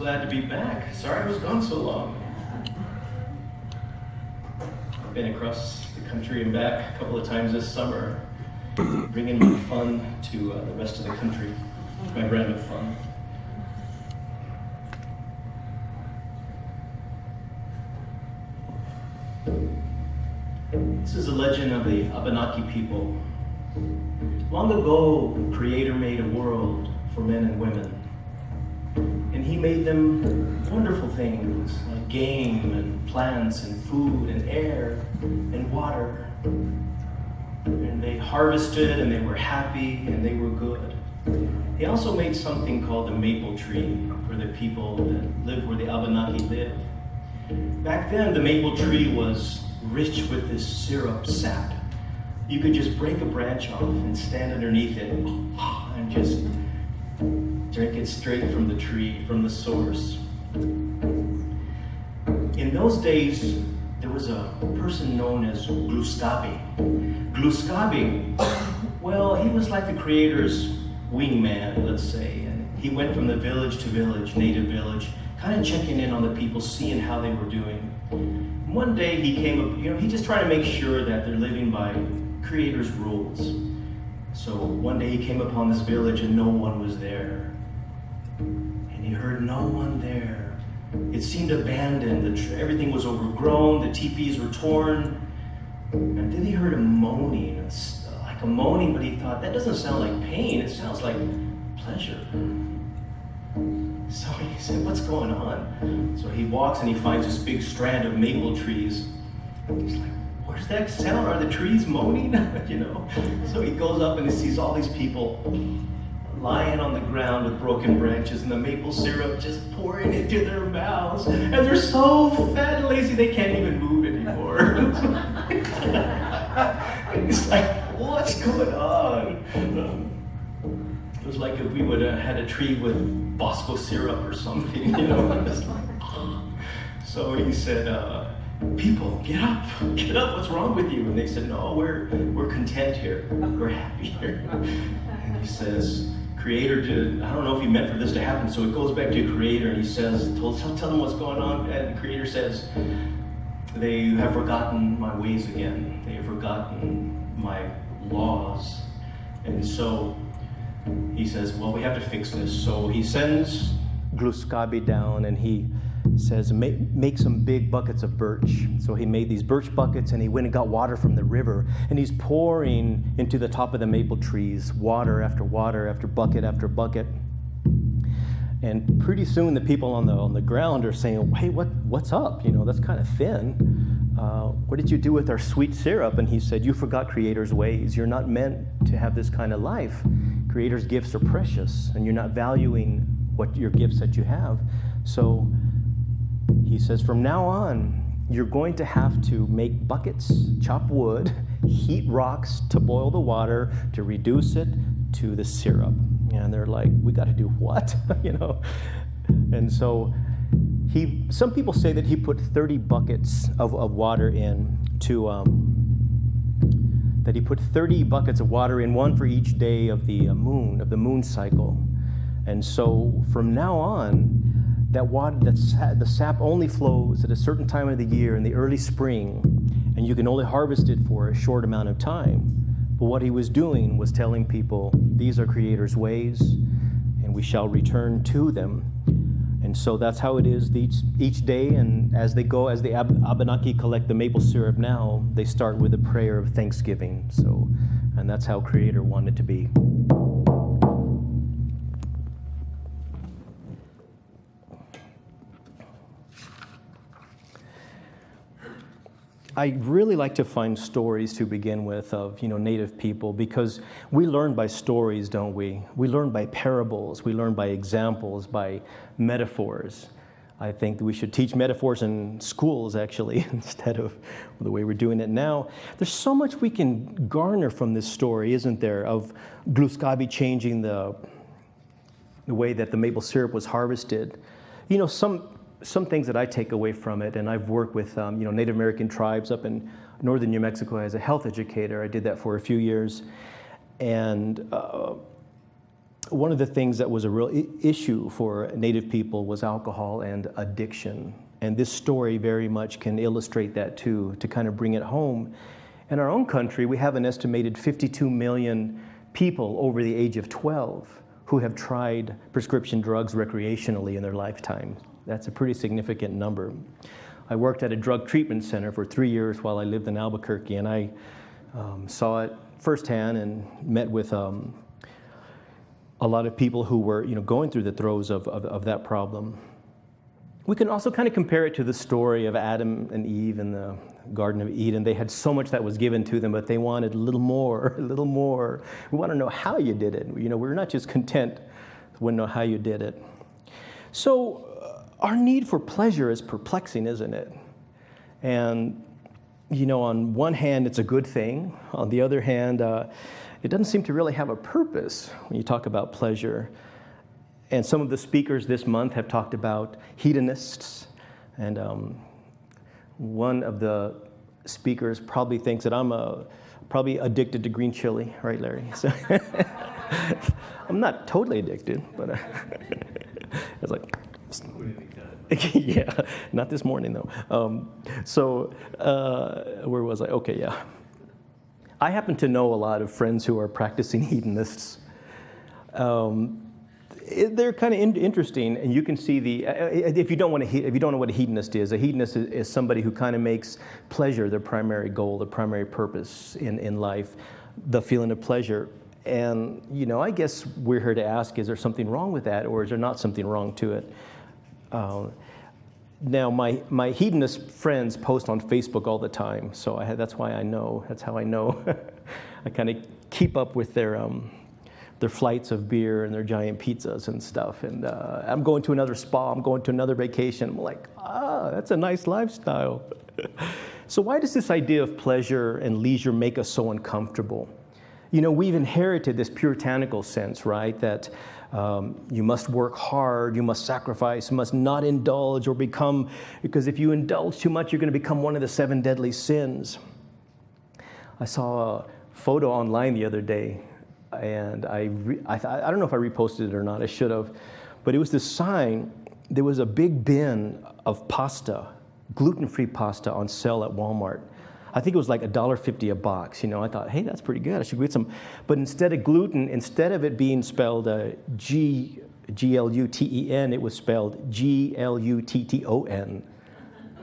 glad to be back. Sorry I was gone so long. I've been across the country and back a couple of times this summer, bringing my fun to the rest of the country, my brand of fun. This is a legend of the Abenaki people. Long ago, the Creator made a world for men and women. And he made them wonderful things like game and plants and food and air and water. And they harvested and they were happy and they were good. He also made something called the maple tree for the people that live where the Abenaki live. Back then, the maple tree was rich with this syrup sap. You could just break a branch off and stand underneath it and just drink it straight from the tree, from the source. In those days, there was a person known as Gluskabe. Gluskabe, well, he was like the Creator's wingman, let's say. And he went from the village to village, native village, kind of checking in on the people, seeing how they were doing. One day he came up, he just tried to make sure that they're living by Creator's rules. So one day he came upon this village and no one was there. And he heard no one there. It seemed abandoned. Everything was overgrown. The teepees were torn. And then he heard a moaning, like a moaning, but he thought, that doesn't sound like pain. It sounds like pleasure. So he said, what's going on? So he walks and he finds this big strand of maple trees. He's like, where's that sound? Are the trees moaning? So he goes up and he sees all these people lying on the ground with broken branches and the maple syrup just pouring into their mouths. And they're so fat and lazy they can't even move anymore. It's like, what's going on? It was like if we would have had a tree with Bosco syrup or something, It's like, So he said, people, get up, what's wrong with you? And they said, no, we're content here, we're happy here. And he says, Creator did, I don't know if he meant for this to happen, so it goes back to Creator and he says, tell them what's going on, and Creator says, they have forgotten my ways again, they have forgotten my laws. And so he says, well, we have to fix this. So he sends Gluskabe down and he says, make some big buckets of birch. So he made these birch buckets and he went and got water from the river and he's pouring into the top of the maple trees, water after bucket after bucket. And pretty soon the people on the ground are saying, hey, what's up? That's kind of thin. What did you do with our sweet syrup? And he said, you forgot Creator's ways. You're not meant to have this kind of life. Creator's gifts are precious and you're not valuing what your gifts that you have. So he says, from now on, you're going to have to make buckets, chop wood, heat rocks to boil the water, to reduce it to the syrup. And they're like, we got to do what? And so some people say that he put 30 buckets of water in that he put 30 buckets of water in, one for each day of the moon cycle. And so from now on, that water, the sap only flows at a certain time of the year in the early spring, and you can only harvest it for a short amount of time. But what he was doing was telling people, these are Creator's ways, and we shall return to them. And so that's how it is each day, and as the Abenaki collect the maple syrup now, they start with a prayer of thanksgiving. And that's how Creator wanted to be. I really like to find stories to begin with of, Native people, because we learn by stories, don't we? We learn by parables, we learn by examples, by metaphors. I think that we should teach metaphors in schools, actually, instead of the way we're doing it now. There's so much we can garner from this story, isn't there, of Gluskabe changing the way that the maple syrup was harvested. Some things that I take away from it, and I've worked with Native American tribes up in northern New Mexico as a health educator. I did that for a few years. And one of the things that was a real issue for Native people was alcohol and addiction. And this story very much can illustrate that too, to kind of bring it home. In our own country, we have an estimated 52 million people over the age of 12 who have tried prescription drugs recreationally in their lifetime. That's a pretty significant number. I worked at a drug treatment center for 3 years while I lived in Albuquerque, and I saw it firsthand and met with a lot of people who were, going through the throes of that problem. We can also kind of compare it to the story of Adam and Eve in the Garden of Eden. They had so much that was given to them, but they wanted a little more, a little more. We want to know how you did it. We're not just content. We want to know how you did it. So our need for pleasure is perplexing, isn't it? And, on one hand, it's a good thing. On the other hand, it doesn't seem to really have a purpose when you talk about pleasure. And some of the speakers this month have talked about hedonists. And one of the speakers probably thinks that I'm probably addicted to green chili, right, Larry? So I'm not totally addicted, but it's like, yeah, not this morning though. Where was I? Okay, yeah. I happen to know a lot of friends who are practicing hedonists. They're kind of interesting, and you can see if you don't know what a hedonist is is somebody who kind of makes pleasure their primary goal, their primary purpose in life, the feeling of pleasure. And I guess we're here to ask: is there something wrong with that, or is there not something wrong to it? Now, my hedonist friends post on Facebook all the time, so that's why I know. That's how I know. I kind of keep up with their flights of beer and their giant pizzas and stuff. And I'm going to another spa. I'm going to another vacation. I'm like, that's a nice lifestyle. So why does this idea of pleasure and leisure make us so uncomfortable? We've inherited this puritanical sense, right? That you must work hard, you must sacrifice, you must not indulge or become, because if you indulge too much, you're going to become one of the 7 deadly sins. I saw a photo online the other day, and I don't know if I reposted it or not, I should have, but it was this sign. There was a big bin of pasta, gluten-free pasta on sale at Walmart. I think it was like $1.50 a box. I thought, hey, that's pretty good. I should get some. But instead of gluten, instead of it being spelled Gluten, it was spelled Glutton.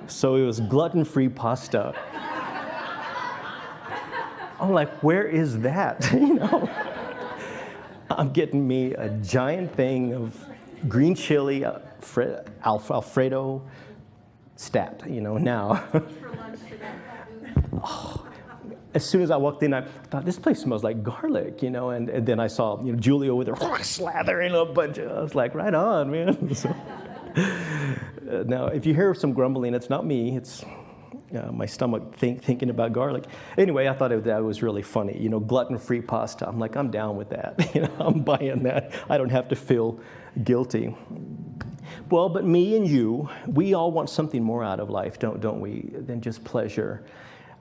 So it was gluten-free pasta. I'm like, where is that? I'm getting me a giant thing of green chili, Alfredo stat, now. Oh, as soon as I walked in, I thought, this place smells like garlic, and then I saw, Julia with her slathering a bunch of, I was like, right on, man. So, now, if you hear some grumbling, it's not me, it's my stomach thinking about garlic. Anyway, I thought that was really funny, gluten-free pasta. I'm like, I'm down with that, I'm buying that. I don't have to feel guilty. Well, but me and you, we all want something more out of life, don't we, than just pleasure.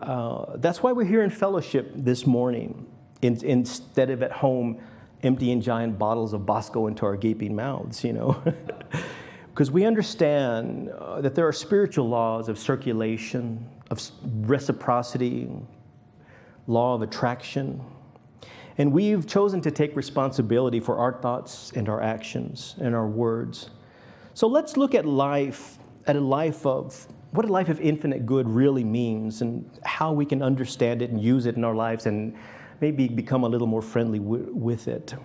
That's why we're here in fellowship this morning, instead of at home emptying giant bottles of Bosco into our gaping mouths, Because we understand that there are spiritual laws of circulation, of reciprocity, law of attraction. And we've chosen to take responsibility for our thoughts and our actions and our words. So let's look at life, what a life of infinite good really means, and how we can understand it and use it in our lives and maybe become a little more friendly with it.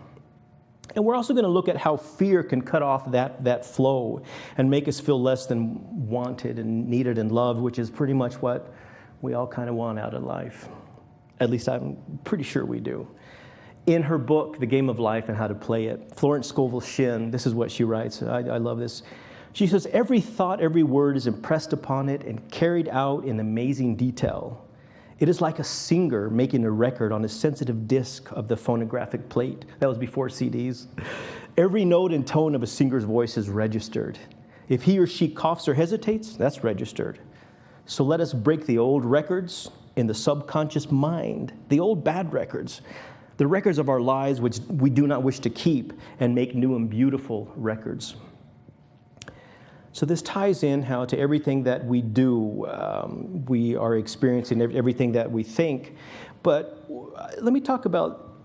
And we're also going to look at how fear can cut off that flow and make us feel less than wanted and needed and loved, which is pretty much what we all kind of want out of life. At least I'm pretty sure we do. In her book, The Game of Life and How to Play It, Florence Scovel Shinn, this is what she writes. I love this. She says, every thought, every word is impressed upon it and carried out in amazing detail. It is like a singer making a record on a sensitive disc of the phonographic plate. That was before CDs. Every note and tone of a singer's voice is registered. If he or she coughs or hesitates, that's registered. So let us break the old records in the subconscious mind, the old bad records. the records of our lives which we do not wish to keep, and make new and beautiful records. So this ties in how to everything that we do, we are experiencing everything that we think. But let me talk about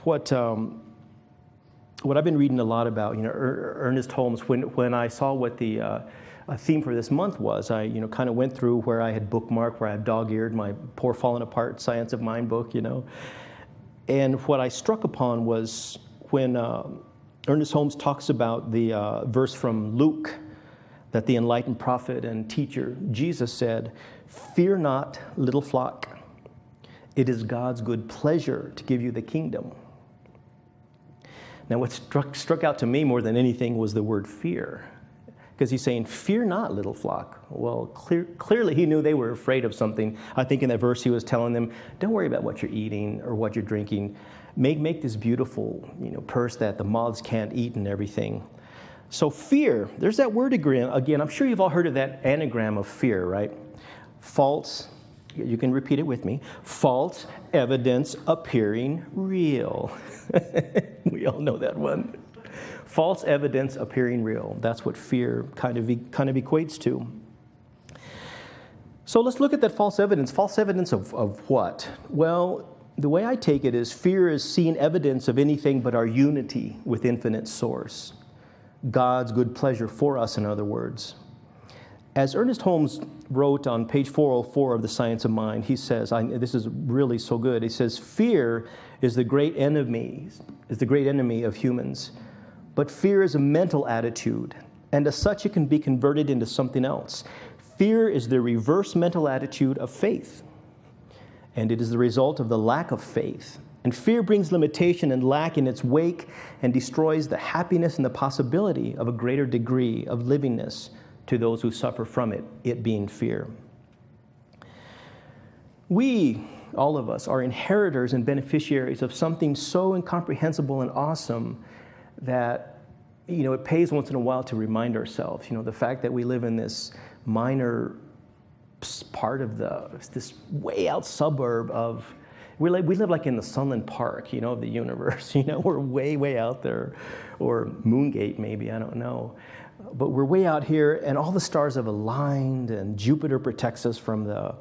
what I've been reading a lot about. Ernest Holmes. When I saw what the theme for this month was, I kind of went through where I had bookmarked, where I had dog-eared my poor fallen apart Science of Mind book, And what I struck upon was when Ernest Holmes talks about the verse from Luke that the enlightened prophet and teacher Jesus said, "Fear not, little flock. It is God's good pleasure to give you the kingdom." Now, what struck out to me more than anything was the word fear. Because he's saying, "Fear not, little flock." Well, clearly he knew they were afraid of something. I think in that verse he was telling them, don't worry about what you're eating or what you're drinking. Make this beautiful, purse that the moths can't eat and everything. So fear, there's that word again. I'm sure you've all heard of that anagram of fear, right? False, you can repeat it with me. False evidence appearing real. We all know that one. False evidence appearing real. That's what fear kind of equates to. So let's look at that false evidence. False evidence of what? Well, the way I take it is fear is seeing evidence of anything but our unity with infinite source. God's good pleasure for us, in other words. As Ernest Holmes wrote on page 404 of The Science of Mind, he says, this is really so good. He says, fear is the great enemy of humans. But fear is a mental attitude, and as such it can be converted into something else. Fear is the reverse mental attitude of faith, and it is the result of the lack of faith. And fear brings limitation and lack in its wake and destroys the happiness and the possibility of a greater degree of livingness to those who suffer from it, it being fear. We, all of us, are inheritors and beneficiaries of something so incomprehensible and awesome that, it pays once in a while to remind ourselves, the fact that we live in this minor part of this way out suburb of, we live like in the Sunland Park, of the universe. We're way, way out there, or Moongate maybe, I don't know. But we're way out here, and all the stars have aligned, and Jupiter protects us from the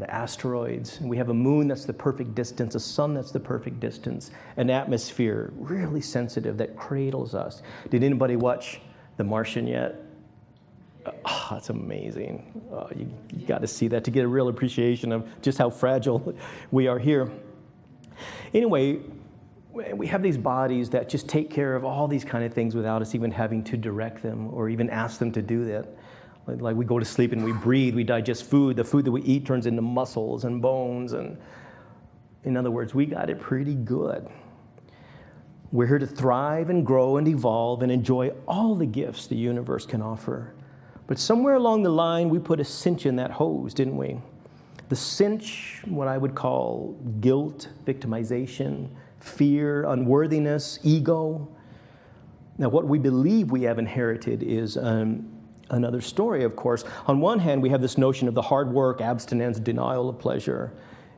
asteroids. And we have a moon that's the perfect distance, a sun that's the perfect distance, an atmosphere really sensitive that cradles us. Did anybody watch The Martian yet? Oh, that's amazing. You got to see that to get a real appreciation of just how fragile we are here. Anyway, we have these bodies that just take care of all these kind of things without us even having to direct them or even ask them to do that. Like we go to sleep and we breathe, we digest food. The food that we eat turns into muscles and bones. And in other words, we got it pretty good. We're here to thrive and grow and evolve and enjoy all the gifts the universe can offer. But somewhere along the line, we put a cinch in that hose, didn't we? The cinch, what I would call guilt, victimization, fear, unworthiness, ego. Now, what we believe we have inherited is another story, of course. On one hand, we have this notion of the hard work, abstinence, denial of pleasure.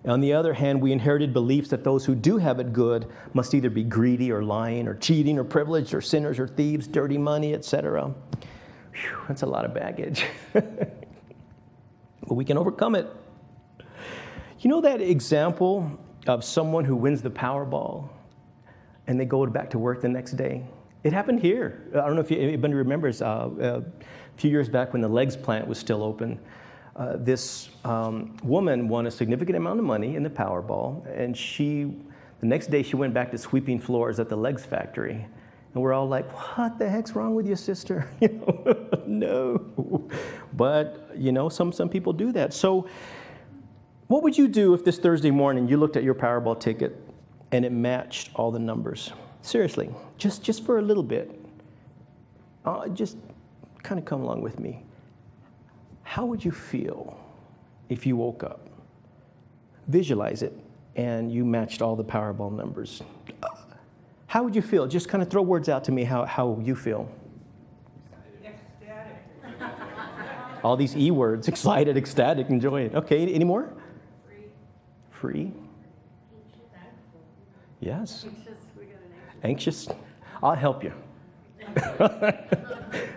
On the other hand, we inherited beliefs that those who do have it good must either be greedy or lying or cheating or privileged or sinners or thieves, dirty money, etc. That's a lot of baggage. But we can overcome it. You know that example of someone who wins the Powerball and they go back to work the next day? It happened here. I don't know if anybody remembers a few years back when the Legs plant was still open. This woman won a significant amount of money in the Powerball, and the next day she went back to sweeping floors at the Legs factory. And we're all like, what the heck's wrong with you, sister? No. But, some people do that. So what would you do if this Thursday morning you looked at your Powerball ticket and it matched all the numbers? Seriously, just for a little bit. Just kind of come along with me. How would you feel if you woke up, visualize it, and you matched all the Powerball numbers? How would you feel? Just kind of throw words out to me how you feel. Ecstatic. All these E words, excited, ecstatic, enjoy it. Okay, any more? Free. Free. Yes. Anxious, we got an anxious. Anxious? I'll help you.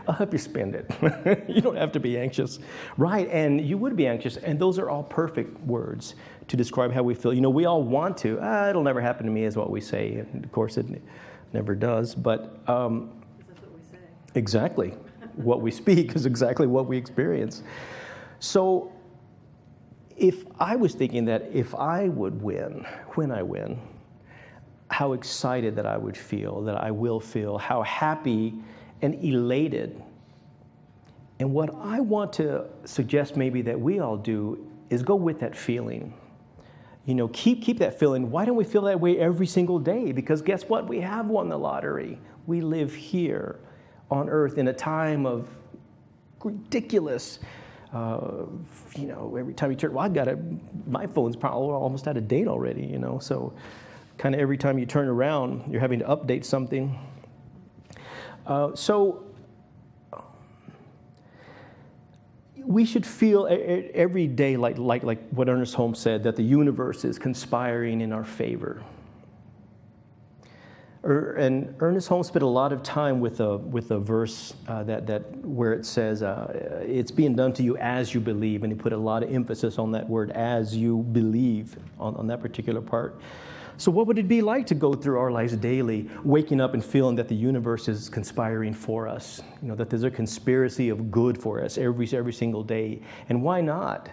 I'll help you spend it. You don't have to be anxious. Right, and you would be anxious, and those are all perfect words to describe how we feel. You know, we all want to, it'll never happen to me is what we say, and of course it never does, but That's what we say. exactly. What we speak is exactly what we experience. So if I was thinking that if I would win, when I win, how excited that I would feel, that I will feel, how happy and elated. And what I want to suggest maybe that we all do is go with that feeling. You know, keep that feeling. Why don't we feel that way every single day? Because guess what? We have won the lottery. We live here on earth in a time of ridiculous, you know, every time you turn, well, my phone's probably almost out of date already, you know, so kind of every time you turn around, you're having to update something. So we should feel every day like what Ernest Holmes said, that the universe is conspiring in our favor. And Ernest Holmes spent a lot of time with a verse that where it says, it's being done to you as you believe, and he put a lot of emphasis on that word, as you believe, on that particular part. So what would it be like to go through our lives daily, waking up and feeling that the universe is conspiring for us? You know, that there's a conspiracy of good for us every single day. And why not?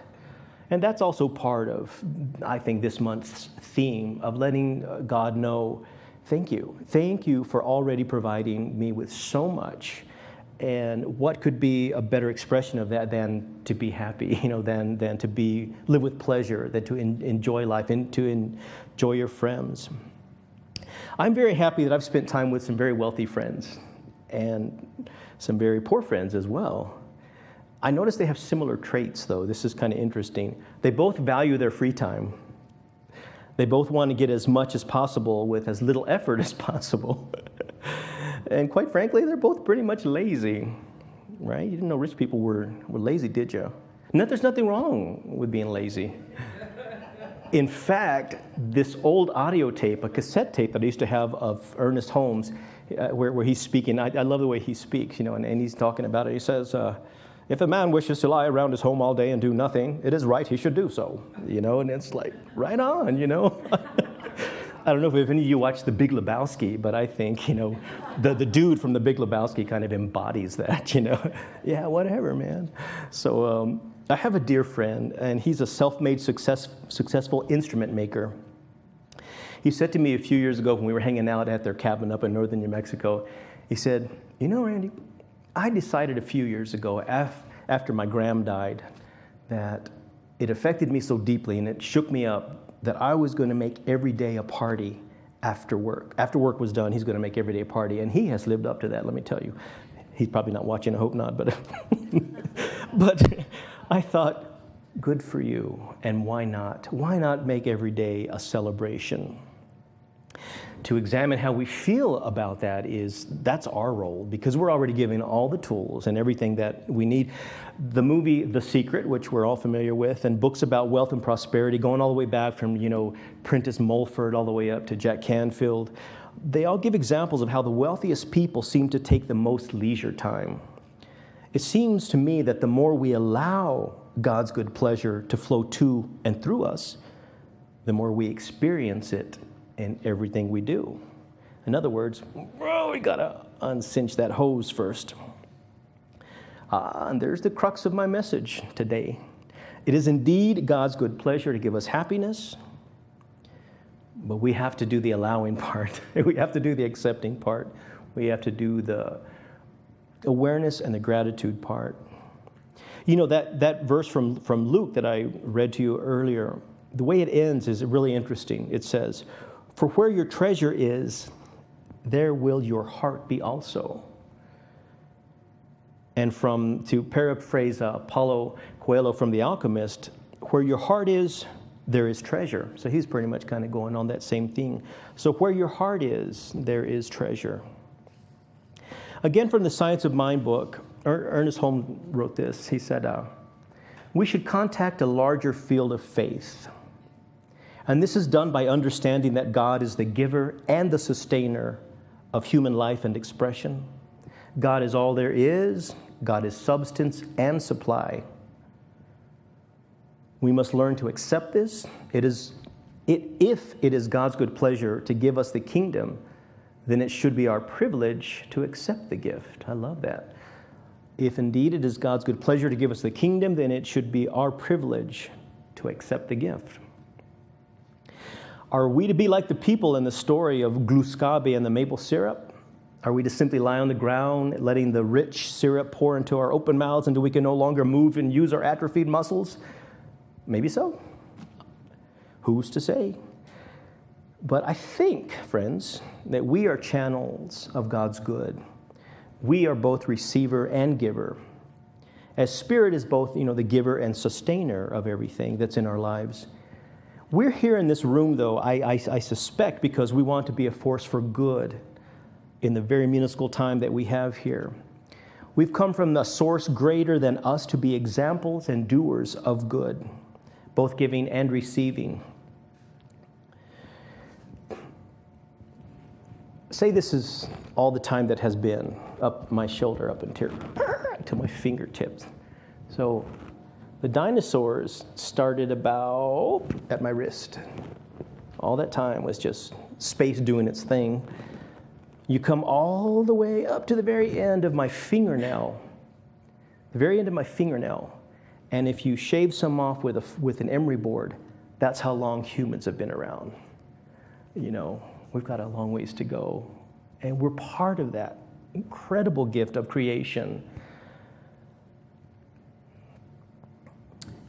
And that's also part of, I think, this month's theme of letting God know, thank you. Thank you for already providing me with so much. And what could be a better expression of that than to be happy, you know, than to live with pleasure, than to enjoy life and to enjoy your friends. I'm very happy that I've spent time with some very wealthy friends and some very poor friends as well. I notice they have similar traits, though. This is kind of interesting. They both value their free time. They both want to get as much as possible with as little effort as possible. And quite frankly, they're both pretty much lazy, right? You didn't know rich people were lazy, did you? There's nothing wrong with being lazy. In fact, this old audio tape, a cassette tape that I used to have of Ernest Holmes, where he's speaking, I love the way he speaks, you know, and he's talking about it. He says, if a man wishes to lie around his home all day and do nothing, it is right he should do so, you know, and it's like, right on, you know. I don't know if any of you watched The Big Lebowski, but I think, you know, the dude from The Big Lebowski kind of embodies that, you know. Yeah, whatever, man. So I have a dear friend, and he's a self-made successful instrument maker. He said to me a few years ago when we were hanging out at their cabin up in northern New Mexico, he said, you know, Randy, I decided a few years ago after my gram died that it affected me so deeply and it shook me up that I was going to make every day a party after work. After work was done, he's going to make every day a party, and he has lived up to that, let me tell you. He's probably not watching, I hope not, but but I thought, good for you, and why not? Why not make every day a celebration? To examine how we feel about that's our role, because we're already given all the tools and everything that we need. The movie The Secret, which we're all familiar with, and books about wealth and prosperity, going all the way back from, you know, Prentice Mulford all the way up to Jack Canfield, they all give examples of how the wealthiest people seem to take the most leisure time. It seems to me that the more we allow God's good pleasure to flow to and through us, the more we experience it in everything we do. In other words, we gotta uncinch that hose first. And there's the crux of my message today. It is indeed God's good pleasure to give us happiness, but we have to do the allowing part. We have to do the accepting part. We have to do the awareness and the gratitude part. You know, that verse from Luke that I read to you earlier, the way it ends is really interesting. It says, for where your treasure is, there will your heart be also. And to paraphrase Paulo Coelho from The Alchemist, where your heart is, there is treasure. So he's pretty much kind of going on that same thing. So where your heart is, there is treasure. Again, from the Science of Mind book, Ernest Holmes wrote this. He said, we should contact a larger field of faith. And this is done by understanding that God is the giver and the sustainer of human life and expression. God is all there is. God is substance and supply. We must learn to accept this. If it is God's good pleasure to give us the kingdom, then it should be our privilege to accept the gift. I love that. If indeed it is God's good pleasure to give us the kingdom, then it should be our privilege to accept the gift. Are we to be like the people in the story of Gluskabe and the maple syrup? Are we to simply lie on the ground, letting the rich syrup pour into our open mouths until we can no longer move and use our atrophied muscles? Maybe so. Who's to say? But I think, friends, that we are channels of God's good. We are both receiver and giver. As Spirit is both, the giver and sustainer of everything that's in our lives. We're here in this room, though, I suspect, because we want to be a force for good in the very minuscule time that we have here. We've come from the source greater than us to be examples and doers of good, both giving and receiving. Say this is all the time that has been up my shoulder, up until my fingertips. So the dinosaurs started about at my wrist. All that time was just space doing its thing. You come all the way up to the very end of my fingernail, and if you shave some off with an emery board, that's how long humans have been around. We've got a long ways to go, and we're part of that incredible gift of creation.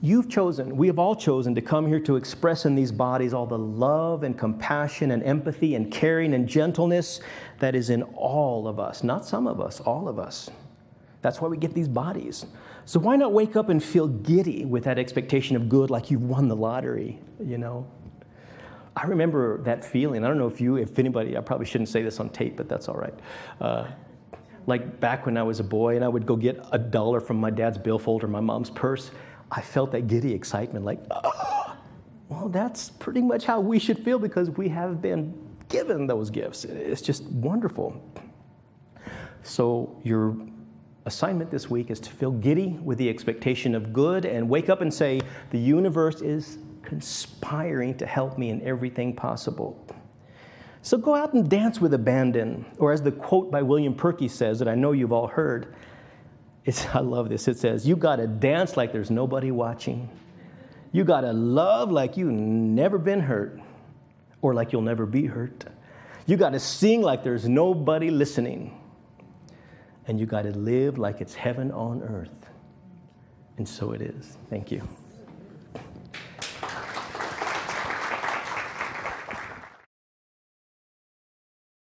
We have all chosen to come here to express in these bodies all the love and compassion and empathy and caring and gentleness that is in all of us. Not some of us, all of us. That's why we get these bodies. So why not wake up and feel giddy with that expectation of good like you've won the lottery, I remember that feeling. I don't know if anybody, I probably shouldn't say this on tape, but that's all right. Like back when I was a boy and I would go get $1 from my dad's billfold or my mom's purse, I felt that giddy excitement, like, well, that's pretty much how we should feel because we have been given those gifts. It's just wonderful. So your assignment this week is to feel giddy with the expectation of good and wake up and say, the universe is conspiring to help me in everything possible. So go out and dance with abandon, or as the quote by William Perky says that I know you've all heard, I love this. It says, you got to dance like there's nobody watching. You got to love like you've never been hurt or like you'll never be hurt. You got to sing like there's nobody listening. And you got to live like it's heaven on earth. And so it is. Thank you.